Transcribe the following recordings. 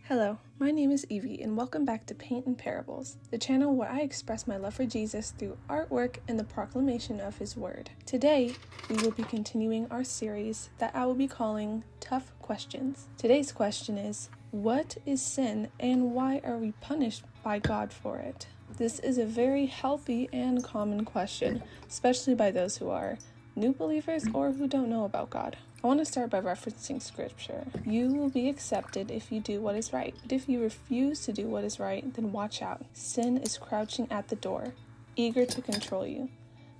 Hello, my name is Evie, and welcome back to Paint and Parables, the channel where I express my love for Jesus through artwork and the proclamation of His Word. Today, we will be continuing our series that I will be calling Tough Questions. Today's question is, what is sin and why are we punished by God for it? This is a very healthy and common question, especially by those who are new believers or who don't know about God. I want to start by referencing scripture. You will be accepted if you do what is right, but if you refuse to do what is right, then watch out. Sin is crouching at the door, eager to control you,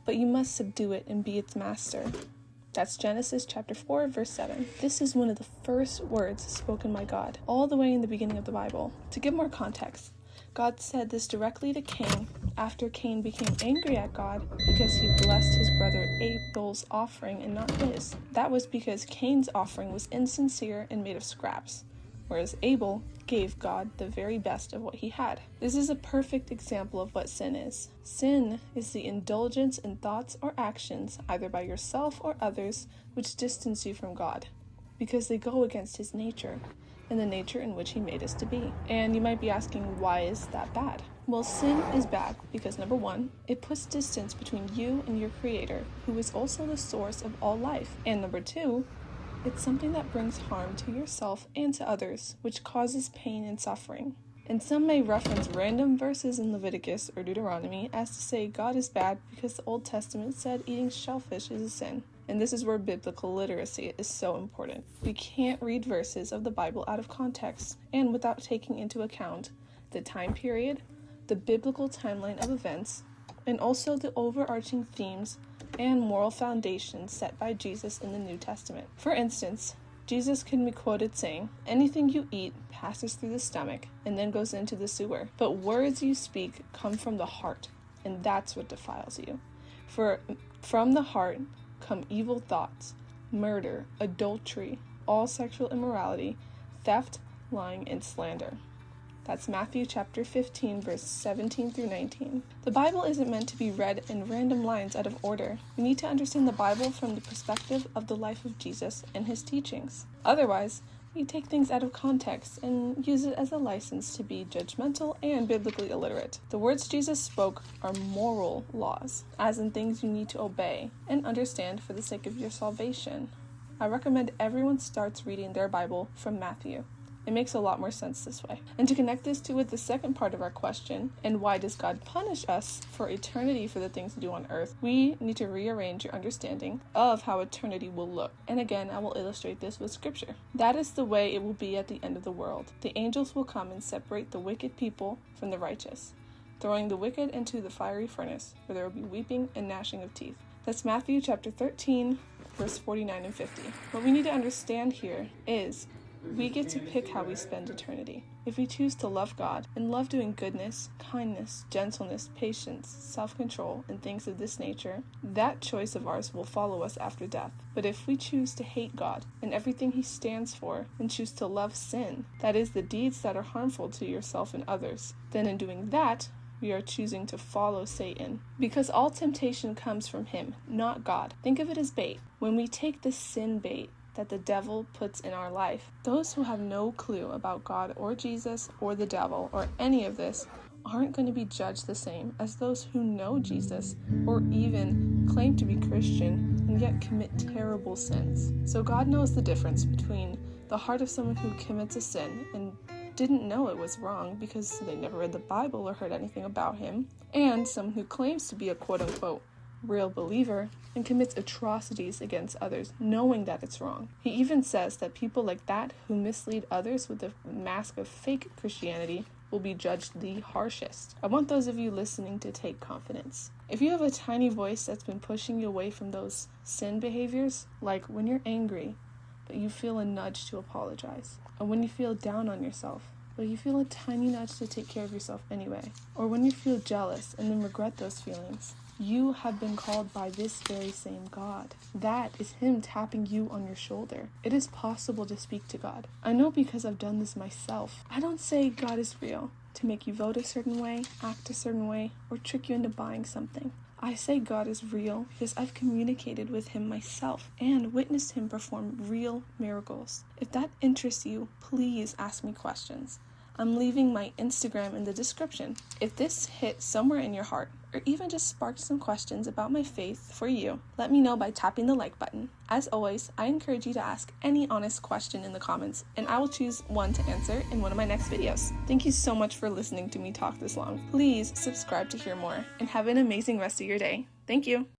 but you must subdue it and be its master. That's Genesis chapter 4, verse 7. This is one of the first words spoken by God, all the way in the beginning of the Bible. To give more context, God said this directly to Cain after Cain became angry at God because he blessed his brother Abel's offering and not his. That was because Cain's offering was insincere and made of scraps, whereas Abel gave God the very best of what he had. This is a perfect example of what sin is. Sin is the indulgence in thoughts or actions, either by yourself or others, which distance you from God, because they go against His nature and the nature in which He made us to be. And you might be asking, why is that bad? Well, sin is bad because number one, it puts distance between you and your Creator, who is also the source of all life. And number two, it's something that brings harm to yourself and to others, which causes pain and suffering. And some may reference random verses in Leviticus or Deuteronomy as to say God is bad because the Old Testament said eating shellfish is a sin. And this is where biblical literacy is so important. We can't read verses of the Bible out of context and without taking into account the time period, the biblical timeline of events, and also the overarching themes and moral foundations set by Jesus in the New Testament. For instance, Jesus can be quoted saying, "Anything you eat passes through the stomach and then goes into the sewer, but words you speak come from the heart, and that's what defiles you. For from the heart come evil thoughts, murder, adultery, all sexual immorality, theft, lying, and slander." That's Matthew chapter 15, verse 17 through 19. The Bible isn't meant to be read in random lines out of order. We need to understand the Bible from the perspective of the life of Jesus and His teachings. Otherwise, we take things out of context and use it as a license to be judgmental and biblically illiterate. The words Jesus spoke are moral laws, as in things you need to obey and understand for the sake of your salvation. I recommend everyone starts reading their Bible from Matthew. It makes a lot more sense this way. And to connect this to with the second part of our question, and why does God punish us for eternity for the things we do on earth, we need to rearrange your understanding of how eternity will look. And again, I will illustrate this with scripture. That is the way it will be at the end of the world. The angels will come and separate the wicked people from the righteous, throwing the wicked into the fiery furnace, where there will be weeping and gnashing of teeth. That's Matthew chapter 13, verse 49 and 50. What we need to understand here is we get to pick how we spend eternity. If we choose to love God and love doing goodness, kindness, gentleness, patience, self-control, and things of this nature, that choice of ours will follow us after death. But if we choose to hate God and everything He stands for and choose to love sin, that is, the deeds that are harmful to yourself and others, then in doing that, we are choosing to follow Satan. Because all temptation comes from him, not God. Think of it as bait. When we take the sin bait that the devil puts in our life, those who have no clue about God or Jesus or the devil or any of this aren't going to be judged the same as those who know Jesus or even claim to be Christian and yet commit terrible sins. So God knows the difference between the heart of someone who commits a sin and didn't know it was wrong because they never read the Bible or heard anything about Him, and someone who claims to be a quote-unquote real believer and commits atrocities against others knowing that it's wrong. He even says that people like that who mislead others with the mask of fake Christianity will be judged the harshest. I want those of you listening to take confidence. If you have a tiny voice that's been pushing you away from those sin behaviors, like when you're angry but you feel a nudge to apologize, or when you feel down on yourself but you feel a tiny nudge to take care of yourself anyway, or when you feel jealous and then regret those feelings, you have been called by this very same God. That is Him tapping you on your shoulder. It is possible to speak to God. I know because I've done this myself. I don't say God is real to make you vote a certain way, act a certain way, or trick you into buying something. I say God is real because I've communicated with him myself and witnessed him perform real miracles. If that interests you, please ask me questions. I'm leaving my Instagram in the description. If this hit somewhere in your heart, or even just sparked some questions about my faith for you, let me know by tapping the like button. As always, I encourage you to ask any honest question in the comments, and I will choose one to answer in one of my next videos. Thank you so much for listening to me talk this long. Please subscribe to hear more, and have an amazing rest of your day. Thank you.